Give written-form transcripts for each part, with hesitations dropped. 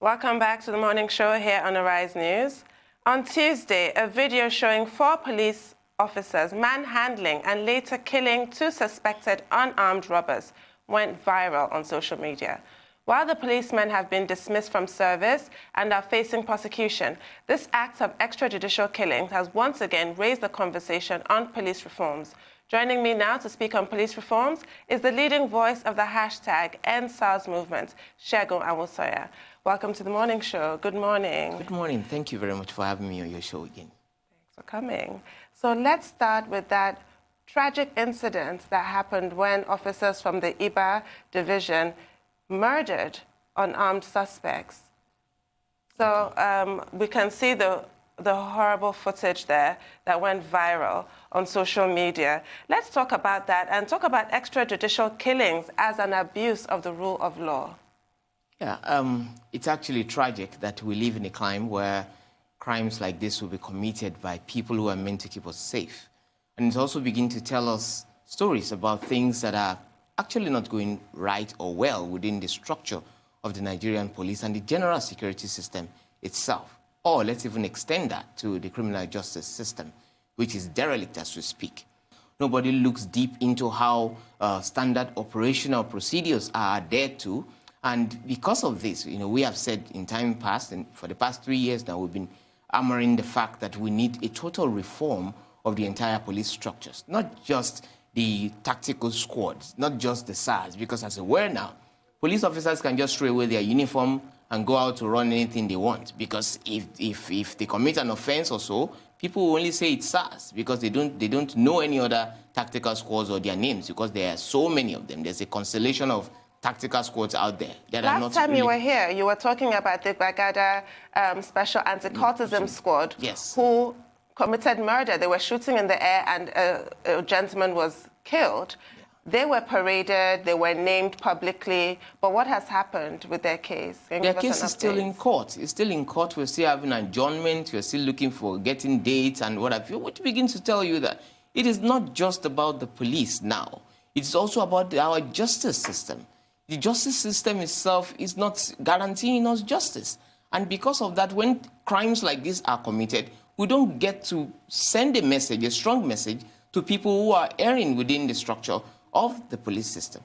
Welcome back to the morning show here on Arise News. On Tuesday, a video showing 4 police officers manhandling and later killing 2 suspected unarmed robbers went viral on social media. While the policemen have been dismissed from service and are facing prosecution, this act of extrajudicial killing has once again raised the conversation on police reforms. Joining me now to speak on police reforms is the leading voice of the hashtag EndSARS movement, Segun Awosanya. Welcome to the morning show. Good morning. Good morning. Thank you very much for having me on your show again. Thanks for coming. So let's start with that tragic incident that happened when officers from the IBA division murdered unarmed suspects. So we can see the horrible footage there that went viral on social media. Let's talk about that and talk about extrajudicial killings as an abuse of the rule of law. Yeah, it's actually tragic that we live in a climate where crimes like this will be committed by people who are meant to keep us safe. And it also begins to tell us stories about things that are actually not going right or well within the structure of the Nigerian police and the general security system itself. Or let's even extend that to the criminal justice system, which is derelict as we speak. Nobody looks deep into how standard operational procedures are adhered to. And because of this, we have said in time past, and for the past 3 years now, we've been hammering the fact that we need a total reform of the entire police structures, not just the tactical squads, not just the SARS, because as aware now, police officers can just throw away their uniform and go out to run anything they want, because if they commit an offense or so, people will only say it's SARS because they don't know any other tactical squads or their names, because there are so many of them. There's a constellation of tactical squads out there that are not. Last time you were here, you were talking about the Bagada Special Anti-Cultism Squad, yes, who committed murder. They were shooting in the air and a gentleman was killed. Yeah. They were paraded, they were named publicly, but what has happened with their case? Their case is still in court. It's still in court. We're still having adjournment. We're still looking for getting dates and what have you, which begins to tell you that it is not just about the police now. It's also about our justice system. The justice system itself is not guaranteeing us justice. And because of that, when crimes like this are committed, we don't get to send a message, a strong message, to people who are erring within the structure of the police system.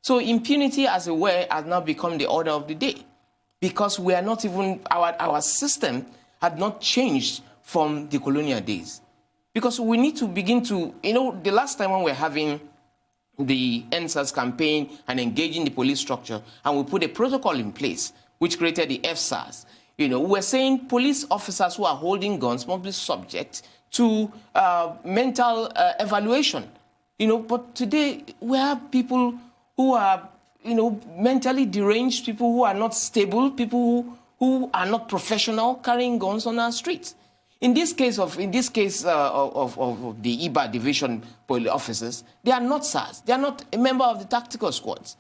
So impunity, as it were, has now become the order of the day, because we are not even, our system had not changed from the colonial days. Because we need to begin to, the last time when we're having the EndSARS campaign and engaging the police structure, and we put a protocol in place which created the EndSARS. We're saying police officers who are holding guns must be subject to mental evaluation. But today we have people who are, mentally deranged, people who are not stable, people who are not professional, carrying guns on our streets. In this case of the IBA division police officers, they are not SARS. They are not a member of the tactical squads.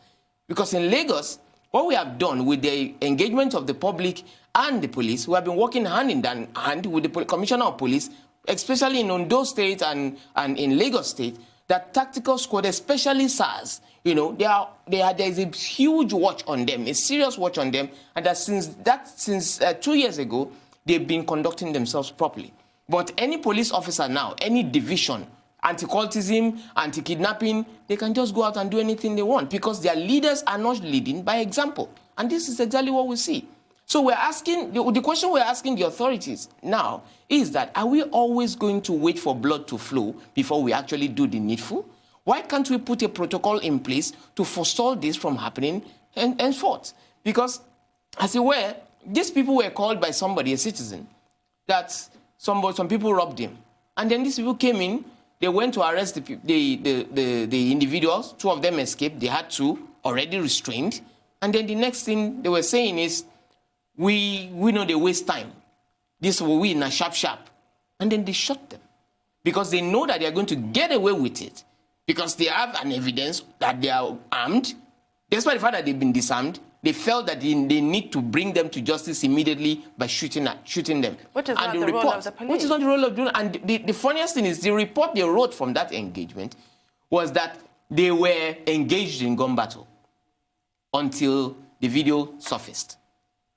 Because in Lagos, what we have done with the engagement of the public and the police, we have been working hand in hand with the Commissioner of Police, especially in Ondo State and in Lagos State, that tactical squad, especially SARS, there's a huge watch on them, a serious watch on them, and that since 2 years ago, they've been conducting themselves properly. But any police officer now, any division, anti-cultism, anti-kidnapping, they can just go out and do anything they want because their leaders are not leading by example. And this is exactly what we see. So we're asking, the question we're asking the authorities now is that, are we always going to wait for blood to flow before we actually do the needful? Why can't we put a protocol in place to forestall this from happening henceforth? Because, as it were, these people were called by somebody, a citizen, that some people robbed him. And then these people came in, they went to arrest the individuals. 2 of them escaped. They had 2 already restrained. And then the next thing they were saying is, we know they waste time. This will win a sharp. And then they shot them. Because they know that they are going to get away with it. Because they have an evidence that they are armed. Despite the fact that they've been disarmed, they felt that they need to bring them to justice immediately by shooting them. Which is not the role of the police. Which is not the role of the police. And the funniest thing is the report they wrote from that engagement was that they were engaged in gun battle until the video surfaced.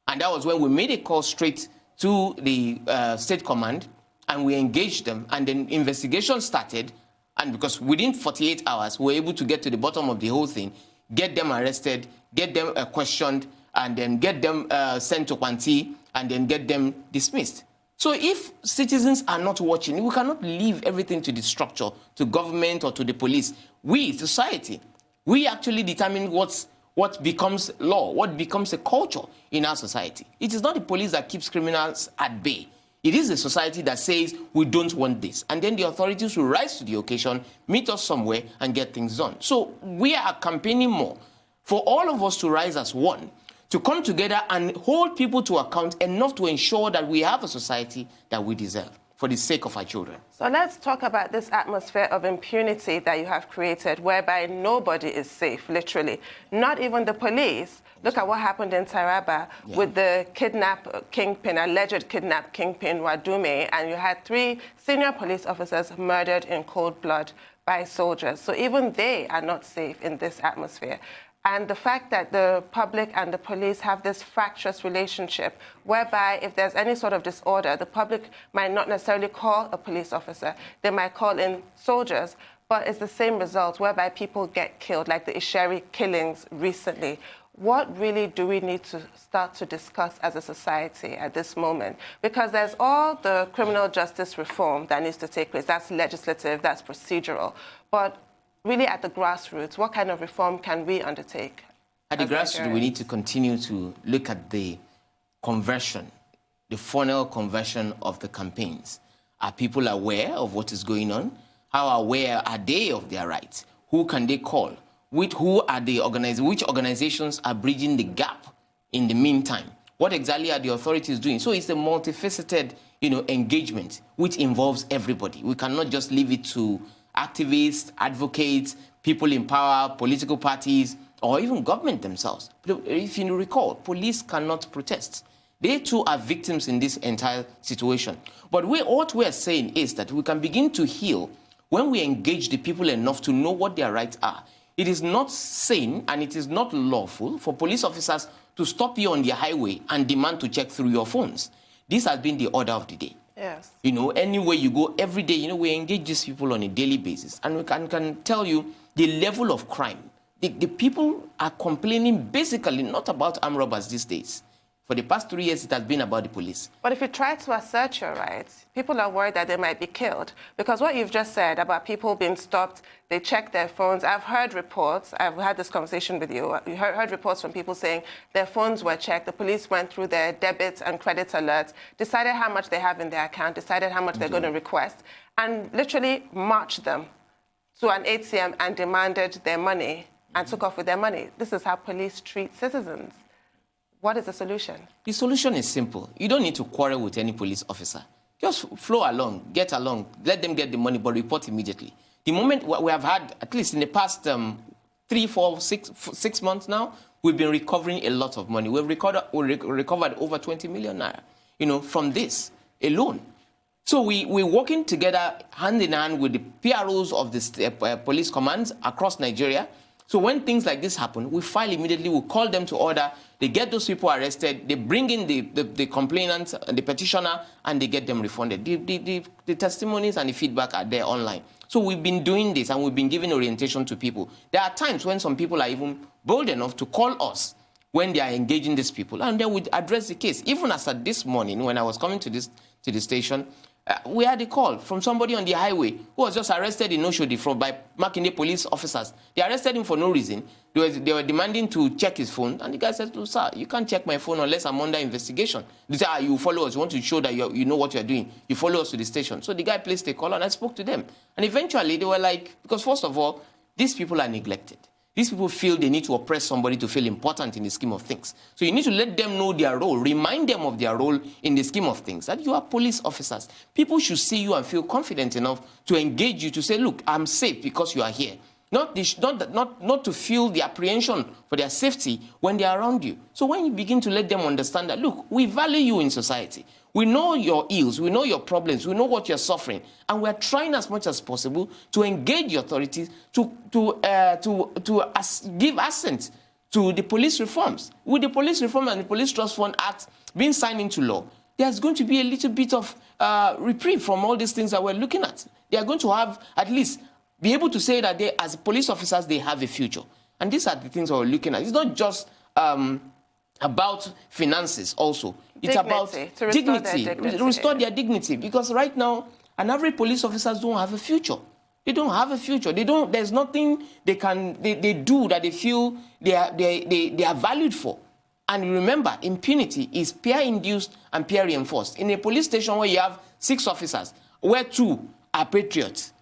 And that was when we made a call straight to the state command, and we engaged them, and then investigation started. And because within 48 hours, we were able to get to the bottom of the whole thing, get them arrested, get them questioned, and then get them sent to Kwanti, and then get them dismissed. So if citizens are not watching, we cannot leave everything to the structure, to government or to the police. We, society, we actually determine what becomes law, what becomes a culture in our society. It is not the police that keeps criminals at bay. It is the society that says, we don't want this. And then the authorities will rise to the occasion, meet us somewhere, and get things done. So we are campaigning more for all of us to rise as one, to come together and hold people to account enough to ensure that we have a society that we deserve for the sake of our children. So let's talk about this atmosphere of impunity that you have created, whereby nobody is safe, literally. Not even the police. Look at what happened in Taraba with the kidnap kingpin, alleged kidnap kingpin, Wadume, and you had 3 senior police officers murdered in cold blood by soldiers. So even they are not safe in this atmosphere. And the fact that the public and the police have this fractious relationship, whereby if there's any sort of disorder, the public might not necessarily call a police officer. They might call in soldiers, but it's the same result, whereby people get killed, like the Isheri killings recently. What really do we need to start to discuss as a society at this moment? Because there's all the criminal justice reform that needs to take place. That's legislative, that's procedural. But really at the grassroots, what kind of reform can we undertake? At the grassroots, we need to continue to look at the conversion, the funnel conversion of the campaigns. Are people aware of what is going on? How aware are they of their rights? Who can they call? Who are the which organizations are bridging the gap in the meantime? What exactly are the authorities doing? So it's a multifaceted, engagement, which involves everybody. We cannot just leave it to activists, advocates, people in power, political parties, or even government themselves. If you recall, police cannot protest. They too are victims in this entire situation. But what we are saying is that we can begin to heal when we engage the people enough to know what their rights are. It is not sane and it is not lawful for police officers to stop you on the highway and demand to check through your phones. This has been the order of the day. Yes. Anywhere you go, every day, we engage these people on a daily basis. And we can tell you the level of crime. The people are complaining basically not about armed robbers these days. For the past 3 years, it has been about the police. But if you try to assert your rights, people are worried that they might be killed. Because what you've just said about people being stopped, they check their phones. I've heard reports, I've had this conversation with you, heard reports from people saying their phones were checked, the police went through their debits and credit alerts, decided how much they have in their account, decided how much they're going to request, and literally marched them to an ATM and demanded their money and took off with their money. This is how police treat citizens. What is the solution? The solution is simple. You don't need to quarrel with any police officer. Just flow along, get along, let them get the money, but report immediately. The moment we have had, at least in the past 3, 4, 6 months now, we've been recovering a lot of money. We've recovered over 20 million naira, from this alone. So we're working together hand in hand with the PROs of the police commands across Nigeria. So when things like this happen, we file immediately, we call them to order, they get those people arrested, they bring in the complainant, the petitioner, and they get them refunded. The testimonies and the feedback are there online. So we've been doing this, and we've been giving orientation to people. There are times when some people are even bold enough to call us when they are engaging these people, and then we address the case. Even as at this morning, when I was coming to the station, we had a call from somebody on the highway who was just arrested in Oshodi by Makinde police officers. They arrested him for no reason. They were demanding to check his phone. And the guy said, "Look, sir, you can't check my phone unless I'm under investigation." They said, "You follow us. You want to show that you know what you're doing. You follow us to the station." So the guy placed a call, and I spoke to them. And eventually, they were like, because first of all, these people are neglected. These people feel they need to oppress somebody to feel important in the scheme of things. So you need to let them know their role, remind them of their role in the scheme of things, that you are police officers. People should see you and feel confident enough to engage you, to say, "Look, I'm safe because you are here." Not to feel the apprehension for their safety when they are around you. So when you begin to let them understand that, look, we value you in society. We know your ills, we know your problems, we know what you're suffering, and we're trying as much as possible to engage the authorities to give assent to the police reforms. With the police reform and the Police Trust Fund Act being signed into law, there's going to be a little bit of reprieve from all these things that we're looking at. They are going to have, at least, be able to say that they, as police officers, they have a future. And these are the things that we're looking at. It's not just about finances also. It's about dignity, restore their dignity. Because right now, an average police officers don't have a future. They don't have a future. There's nothing they do that they feel they are valued for. And remember, impunity is peer-induced and peer-reinforced. In a police station where you have 6 officers, where 2 are patriots,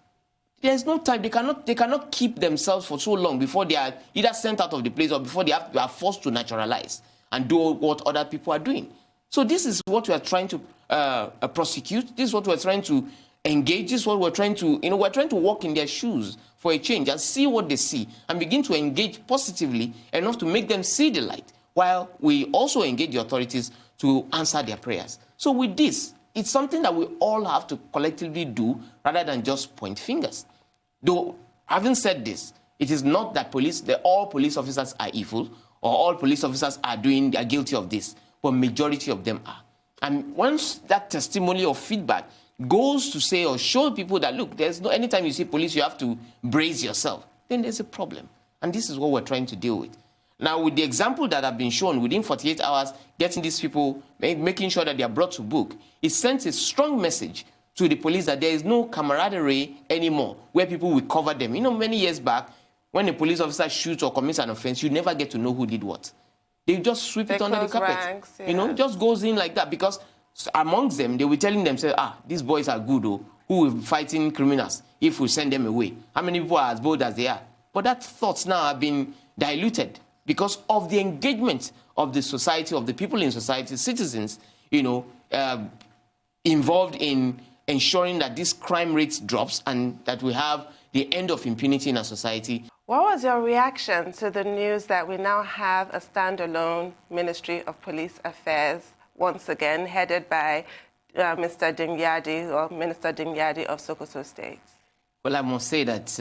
there's no time. They cannot keep themselves for so long before they are either sent out of the place or before they are forced to naturalize and do what other people are doing. So this is what we are trying to prosecute. This is what we're trying to engage. This is what we're trying to, we're trying to walk in their shoes for a change and see what they see and begin to engage positively enough to make them see the light, while we also engage the authorities to answer their prayers. So with this, it's something that we all have to collectively do rather than just point fingers. Though, having said this, it is not that all police officers are evil or all police officers are guilty of this, but majority of them are. And once that testimony or feedback goes to say or show people that, look, there's no, anytime you see police, you have to brace yourself, then there's a problem. And this is what we're trying to deal with. Now, with the example that have been shown, within 48 hours, getting these people, making sure that they are brought to book, it sends a strong message to the police that there is no camaraderie anymore, where people will cover them. Many years back, when a police officer shoots or commits an offense, you never get to know who did what. They just sweep it under the carpet. Ranks, yeah. Just goes in like that, because amongst them, they will be telling themselves, these boys are good, who will be fighting criminals if we send them away. How many people are as bold as they are? But that thoughts now have been diluted because of the engagement of the society, of the people in society, citizens, involved in ensuring that this crime rate drops and that we have the end of impunity in our society. What was your reaction to the news that we now have a standalone Ministry of Police Affairs, once again headed by Mr. Dingyadi, or Minister Dingyadi of Sokoto State? Well, I must say that,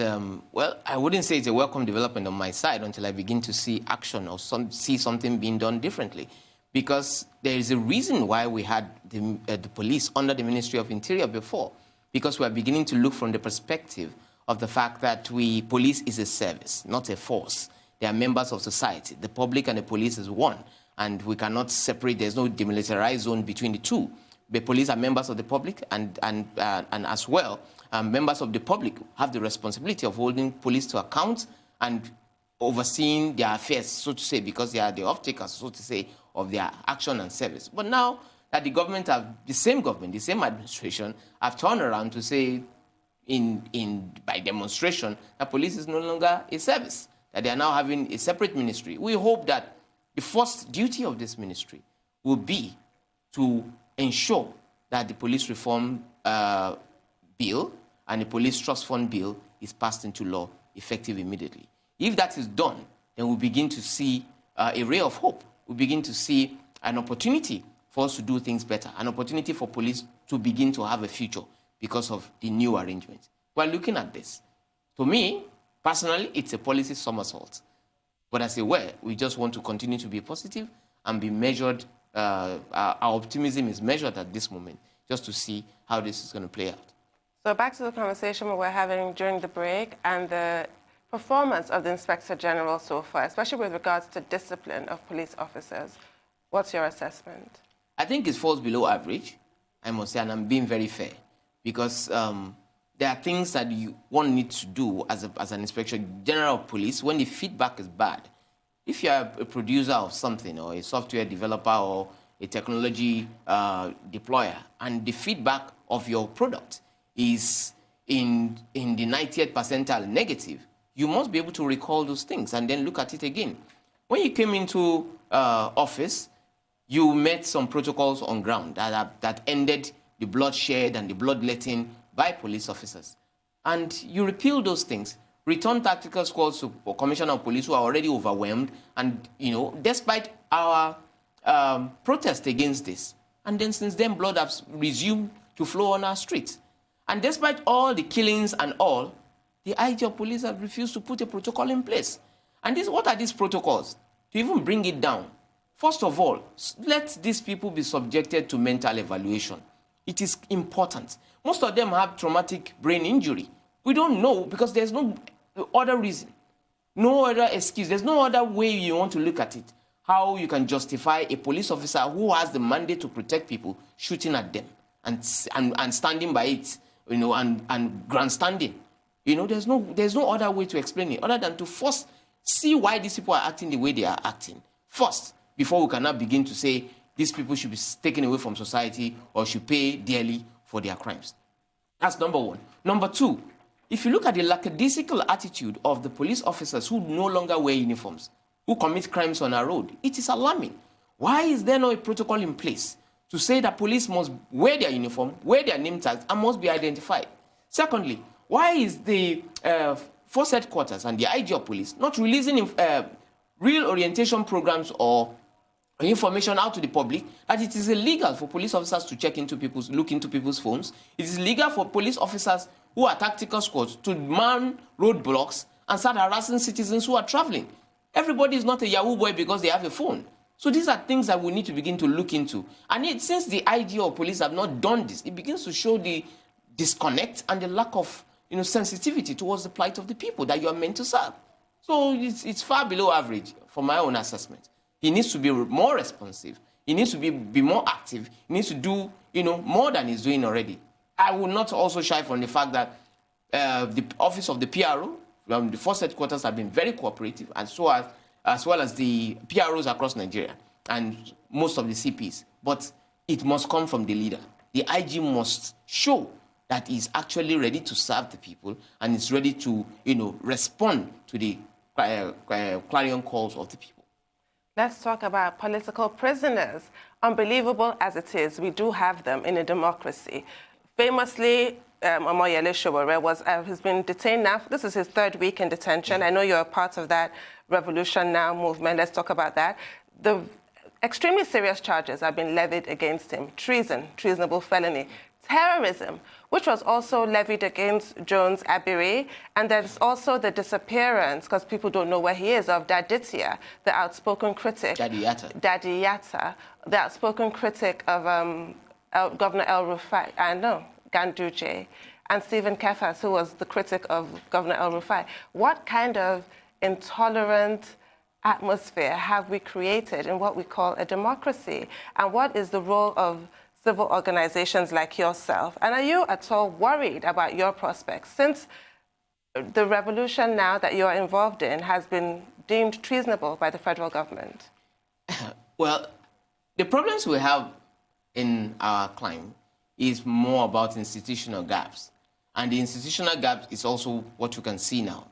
I wouldn't say it's a welcome development on my side until I begin to see action or see something being done differently. Because there is a reason why we had the police under the Ministry of Interior before. Because we are beginning to look from the perspective of the fact that police is a service, not a force. They are members of society. The public and the police is one. And we cannot separate. There's no demilitarized zone between the two. The police are members of the public, and as well, members of the public have the responsibility of holding police to account and overseeing their affairs, so to say, because they are the off-takers, so to say, of their action and service. But now that the same government, the same administration, have turned around to say, by demonstration, that police is no longer a service, that they are now having a separate ministry. We hope that the first duty of this ministry will be to ensure that the police reform bill and the police trust fund bill is passed into law effective immediately. If that is done, then we'll begin to see a ray of hope. We'll begin to see an opportunity for us to do things better, an opportunity for police to begin to have a future because of the new arrangement. We're looking at this. To me, personally, it's a policy somersault. But as it were, we just want to continue to be positive and be measured. Our optimism is measured at this moment, just to see how this is going to play out. So back to the conversation we were having during the break and the performance of the Inspector General so far, especially with regards to discipline of police officers. What's your assessment? I think it falls below average, I must say, and I'm being very fair, because there are things that one needs to do as an Inspector General of Police when the feedback is bad. If you are a producer of something, or a software developer, or a technology deployer, and the feedback of your product is in the 90th percentile negative, you must be able to recall those things and then look at it again. When you came into office, you met some protocols on ground that ended the bloodshed and the bloodletting by police officers. And you repealed those things, returned tactical squads to Commissioner of Police who are already overwhelmed, and, despite our protest against this. And then since then, blood has resumed to flow on our streets. And despite all the killings and all, the IG of Police have refused to put a protocol in place. And what are these protocols? to even bring it down, first of all, let these people be subjected to mental evaluation. It is important. Most of them have traumatic brain injury. We don't know because there's no other reason, no other excuse. There's no other way you want to look at it. How you can justify a police officer who has the mandate to protect people shooting at them and standing by it, you know, and grandstanding. You know, there's no other way to explain it other than to first see why these people are acting the way they are acting first, before we cannot begin to say these people should be taken away from society or should pay dearly for their crimes. That's number one. Number two, if you look at the lackadaisical attitude of the police officers who no longer wear uniforms, who commit crimes on our road, it is alarming. Why is there no a protocol in place to say that police must wear their uniform, wear their name tags, and must be identified? Secondly, why is the force headquarters and the IG of police not releasing real orientation programs or information out to the public that it is illegal for police officers to look into people's phones? It is illegal for police officers who are tactical squads to man roadblocks and start harassing citizens who are traveling. Everybody is not a Yahoo boy because they have a phone. So these are things that we need to begin to look into. And since the IG of police have not done this, it begins to show the disconnect and the lack of sensitivity towards the plight of the people that you are meant to serve. So it's far below average from my own assessment. He needs to be more responsive. He needs to be more active. He needs to do more than he's doing already. I will not also shy from the fact that the office of the PRO, the force headquarters have been very cooperative, and so as well as the PROs across Nigeria and most of the CPs. But it must come from the leader. The IG must show that he's actually ready to serve the people and is ready to, respond to the clarion calls of the people. Let's talk about political prisoners. Unbelievable as it is, we do have them in a democracy. Famously, Omoyele Sowore has been detained now. This is his third week in detention. I know you're a part of that Revolution Now movement. Let's talk about that. The extremely serious charges have been levied against him. Treason, treasonable felony. Terrorism, which was also levied against Jones Abiri. And there's also the disappearance, because people don't know where he is, of Daditia, the outspoken critic. Daddy Yatta, the outspoken critic of Governor El Rufai. I know, Ganduje. And Stephen Kefas, who was the critic of Governor El Rufai. What kind of intolerant atmosphere have we created in what we call a democracy? And what is the role of civil organizations like yourself? And are you at all worried about your prospects since the revolution now that you're involved in has been deemed treasonable by the federal government? Well, the problems we have in our climate is more about institutional gaps. And the institutional gap is also what you can see now.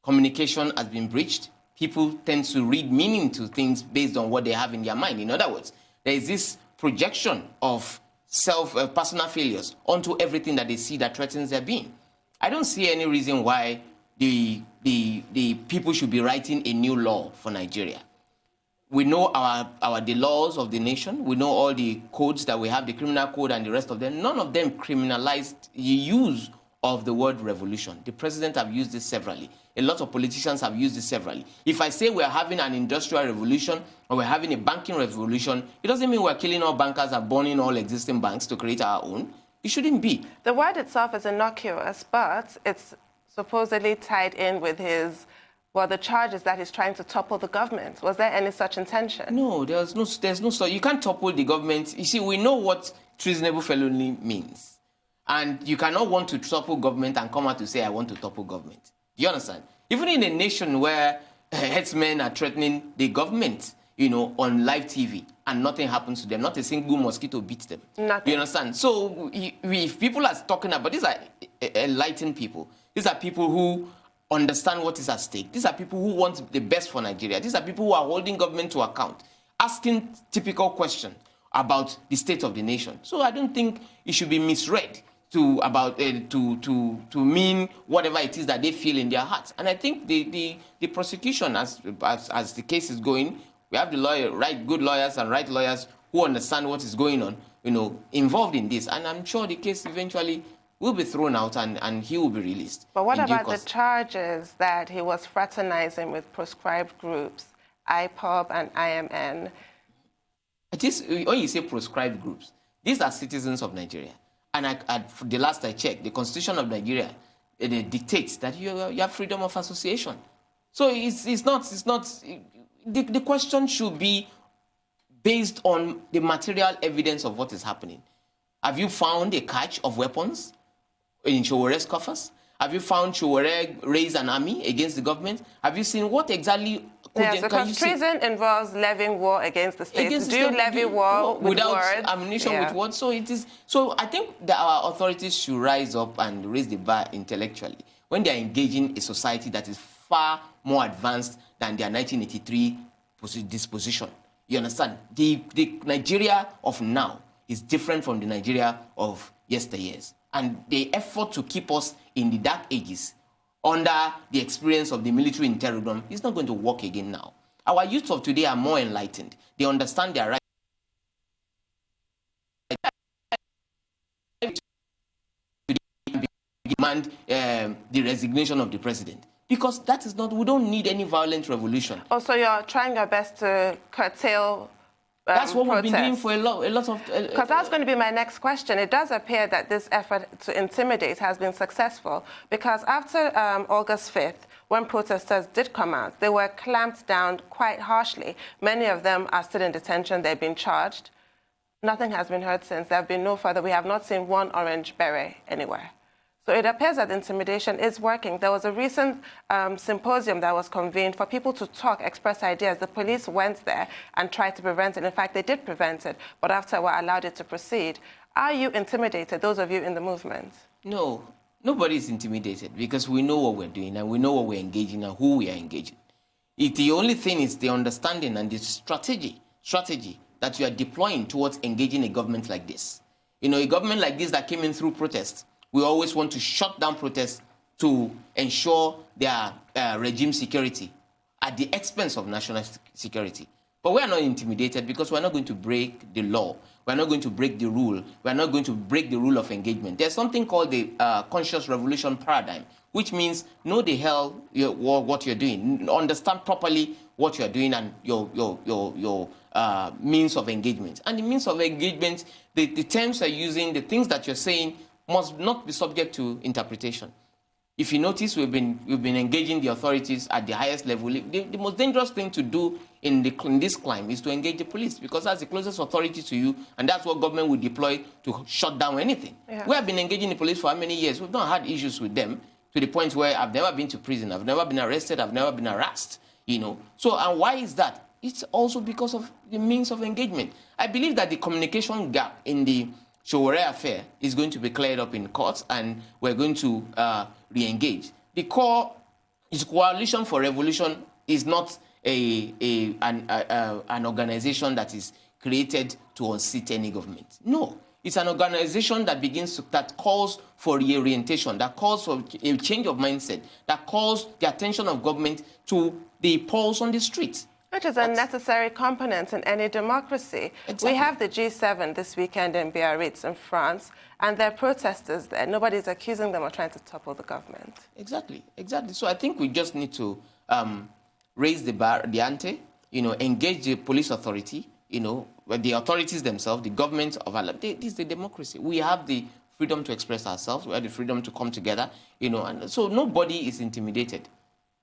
Communication has been breached. People tend to read meaning to things based on what they have in their mind. In other words, there is this projection of personal failures onto everything that they see that threatens their being. I don't see any reason why the people should be writing a new law for Nigeria. We know the laws of the nation. We know all the codes that we have, the criminal code and the rest of them. None of them criminalized the use of the word revolution. The president have used this severally. A lot of politicians have used this severally. If I say we're having an industrial revolution or we're having a banking revolution, it doesn't mean we're killing all bankers and burning all existing banks to create our own. It shouldn't be. The word itself is innocuous, but it's supposedly tied in with the charges that he's trying to topple the government. Was there any such intention? No, there's no. You can't topple the government. You see, we know what treasonable felony means. And you cannot want to topple government and come out to say, I want to topple government. Do you understand? Even in a nation where headsmen are threatening the government, on live TV, and nothing happens to them, not a single mosquito beats them. Nothing. Do you understand? So if people are talking about, these are enlightened people. These are people who understand what is at stake. These are people who want the best for Nigeria. These are people who are holding government to account, asking typical questions about the state of the nation. So I don't think it should be misread to mean whatever it is that they feel in their hearts. And I think the prosecution, as the case is going, we have the good lawyers and right lawyers who understand what is going on, involved in this. And I'm sure the case eventually will be thrown out and he will be released. But what about the charges that he was fraternizing with proscribed groups IPOB and IMN. When you say proscribed groups, these are citizens of Nigeria. And the last I checked, the Constitution of Nigeria dictates that you have freedom of association. So it's not. The question should be based on the material evidence of what is happening. Have you found a cache of weapons in Sowore's coffers? Have you found Sowore raise an army against the government? Have you seen what exactly? Yes, because treason involves levying war against the state. Do you levy war without words? Ammunition, with words? So it is. So I think that our authorities should rise up and raise the bar intellectually when they are engaging a society that is far more advanced than their 1983 disposition. You understand? The Nigeria of now is different from the Nigeria of yesteryears. And the effort to keep us in the dark ages under the experience of the military interregnum is not going to work again now. Our youth of today are more enlightened. They understand their rights. Demand the resignation of the president. Because that is not, we don't need any violent revolution. Also, you're trying your best to curtail that's what protest. We've been doing for a lot of... Because that's going to be my next question. It does appear that this effort to intimidate has been successful, because after August 5th, when protesters did come out, they were clamped down quite harshly. Many of them are still in detention. They've been charged. Nothing has been heard since. There have been no further... We have not seen one orange beret anywhere. So it appears that intimidation is working. There was a recent symposium that was convened for people to talk, express ideas. The police went there and tried to prevent it. In fact, they did prevent it, but after were allowed it to proceed. Are you intimidated, those of you in the movement? No, nobody is intimidated, because we know what we're doing and we know what we're engaging and who we are engaging. The only thing is the understanding and the strategy that you are deploying towards engaging a government like this. You know, a government like this that came in through protests. We always want to shut down protests to ensure their regime security at the expense of national security. But we are not intimidated, because we're not going to break the law. We're not going to break the rule. We're not going to break the rule of engagement. There's something called the conscious revolution paradigm, which means know the hell what you're doing. Understand properly what you're doing and your means of engagement. And the means of engagement, the terms you're using, the things that you're saying, must not be subject to interpretation. If you notice, we've been engaging the authorities at the highest level. The most dangerous thing to do in this climate is to engage the police, because that's the closest authority to you, and that's what government will deploy to shut down anything. Yeah. We have been engaging the police for how many years? We've not had issues with them, to the point where I've never been to prison, I've never been arrested, I've never been harassed, you know. So, and why is that? It's also because of the means of engagement. I believe that the communication gap in the Sowore affair is going to be cleared up in courts, and we're going to re-engage. The core is Coalition for Revolution is not an organization that is created to unseat any government. No, it's an organization that calls for reorientation, that calls for a change of mindset, that calls the attention of government to the pulse on the streets. Which is a necessary component in any democracy. Exactly. We have the G7 this weekend in Biarritz in France, and there are protesters there. Nobody's accusing them of trying to topple the government. Exactly. So I think we just need to raise the ante, you know, engage the police authority, you know, the authorities themselves, the government of Allah. This is the democracy. We have the freedom to express ourselves. We have the freedom to come together, you know, and so nobody is intimidated.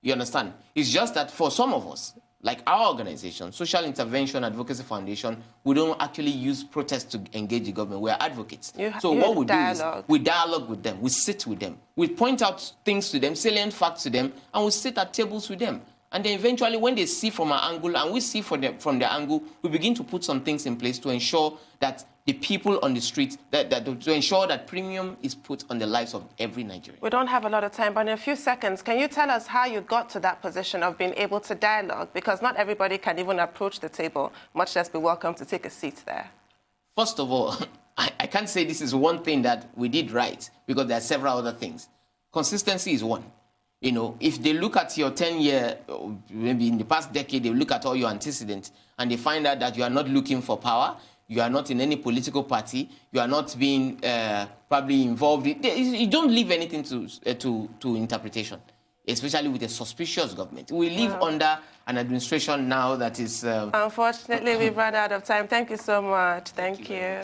You understand? It's just that for some of us, like our organization, Social Intervention Advocacy Foundation, we don't actually use protests to engage the government. We are advocates. So what we do is we dialogue with them, we sit with them, we point out things to them, salient facts to them, and we sit at tables with them. And then eventually, when they see from our angle and we see from their angle, we begin to put some things in place to ensure that the people on the street, to ensure that premium is put on the lives of every Nigerian. We don't have a lot of time, but in a few seconds, can you tell us how you got to that position of being able to dialogue? Because not everybody can even approach the table, much less be welcome to take a seat there. First of all, I can't say this is one thing that we did right, because there are several other things. Consistency is one. You know, if they look at your 10-year, maybe in the past decade, they look at all your antecedents and they find out that you are not looking for power, you are not in any political party, you are not being probably involved. You don't leave anything to interpretation. especially with a suspicious government. We live under an administration now that is... Unfortunately, we've run out of time. Thank you so much. Thank you.